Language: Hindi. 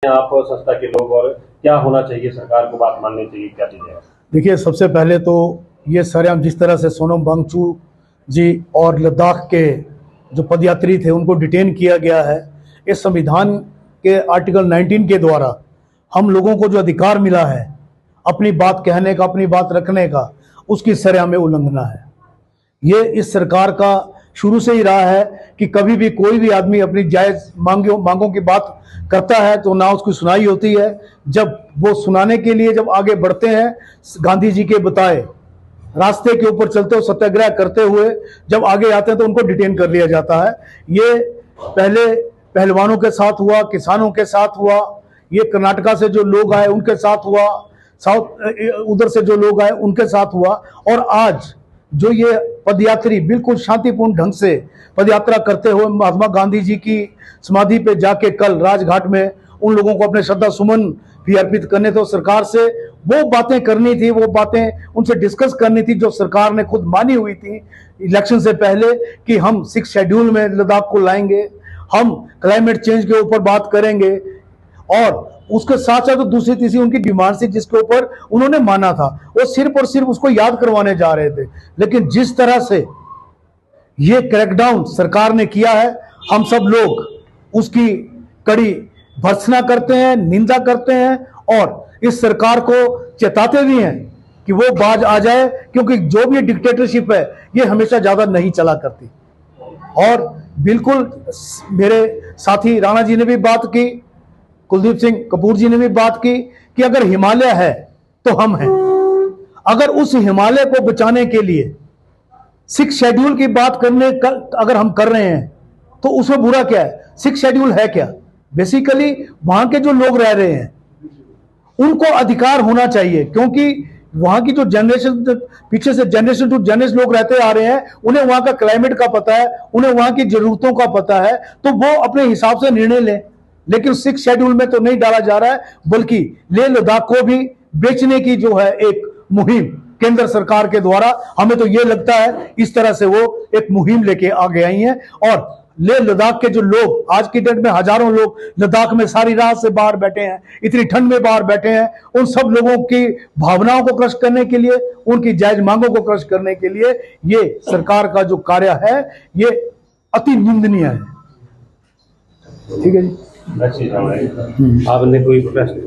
आप संस्था के लोग, और क्या होना चाहिए, सरकार को बात माननी चाहिए, क्या चीजें हैं? देखिए, सबसे पहले तो ये सरेआम जिस तरह से सोनम वांगचुक जी और लद्दाख के जो पदयात्री थे उनको डिटेन किया गया है, इस संविधान के आर्टिकल 19 के द्वारा हम लोगों को जो अधिकार मिला है अपनी बात कहने का, अपनी बात रखने का, उसकी सरेआम उल्लंघना है। ये इस सरकार का शुरू से ही रहा है कि कभी भी कोई भी आदमी अपनी जायज मांगों की बात करता है तो ना उसकी सुनाई होती है। जब वो सुनाने के लिए जब आगे बढ़ते हैं, गांधी जी के बताए रास्ते के ऊपर चलते हुए, सत्याग्रह करते हुए जब आगे आते हैं तो उनको डिटेन कर लिया जाता है। ये पहले पहलवानों के साथ हुआ, किसानों के साथ हुआ, ये कर्नाटका से जो लोग आए उनके साथ हुआ, साउथ उधर से जो लोग आए उनके साथ हुआ, और आज जो ये पदयात्री बिल्कुल शांतिपूर्ण ढंग से पदयात्रा करते हुए महात्मा गांधी जी की समाधि पे जाके कल राजघाट में उन लोगों को अपने श्रद्धा सुमन भी अर्पित करने थे। सरकार से वो बातें करनी थी, वो बातें उनसे डिस्कस करनी थी जो सरकार ने खुद मानी हुई थी इलेक्शन से पहले कि हम 6 शेड्यूल में लद्दाख को लाएंगे, हम क्लाइमेट चेंज के ऊपर बात करेंगे, और उसके साथ साथ दूसरी तीसरी उनकी डिमांड थी जिसके ऊपर उन्होंने माना था। वो सिर्फ और सिर्फ उसको याद करवाने जा रहे थे। लेकिन जिस तरह से ये क्रैकडाउन सरकार ने किया है, हम सब लोग उसकी कड़ी भर्त्सना करते हैं, निंदा करते हैं, और इस सरकार को चेताते भी हैं कि वो बाज आ जाए, क्योंकि जो भी डिक्टेटरशिप है ये हमेशा ज्यादा नहीं चला करती। और बिल्कुल मेरे साथी राणा जी ने भी बात की, कुलदीप सिंह कपूर जी ने भी बात की कि अगर हिमालय है तो हम हैं। अगर उस हिमालय को बचाने के लिए 6 शेड्यूल की बात अगर हम कर रहे हैं तो उसमें बुरा क्या है? 6 शेड्यूल है क्या? बेसिकली वहां के जो लोग रह रहे हैं उनको अधिकार होना चाहिए, क्योंकि वहां की जो जनरेशन पीछे से जनरेशन टू जनरेशन लोग रहते आ रहे हैं, उन्हें वहां का क्लाइमेट का पता है, उन्हें वहां की जरूरतों का पता है, तो वो अपने हिसाब से निर्णय लें। लेकिन 6 शेड्यूल में तो नहीं डाला जा रहा है, बल्कि लेह लद्दाख को भी बेचने की जो है एक मुहिम केंद्र सरकार के द्वारा, हमें तो यह लगता है इस तरह से वो एक मुहिम लेके आगे आई है। और लेह लद्दाख के जो लोग आज की डेट में हजारों लोग लद्दाख में सारी रात से बाहर बैठे हैं, इतनी ठंड में बाहर बैठे हैं, उन सब लोगों की भावनाओं को क्रश करने के लिए, उनकी जायज मांगों को क्रश करने के लिए ये सरकार का जो कार्य है ये अति निंदनीय है। ठीक है जी। आपने कोई प्रश्न?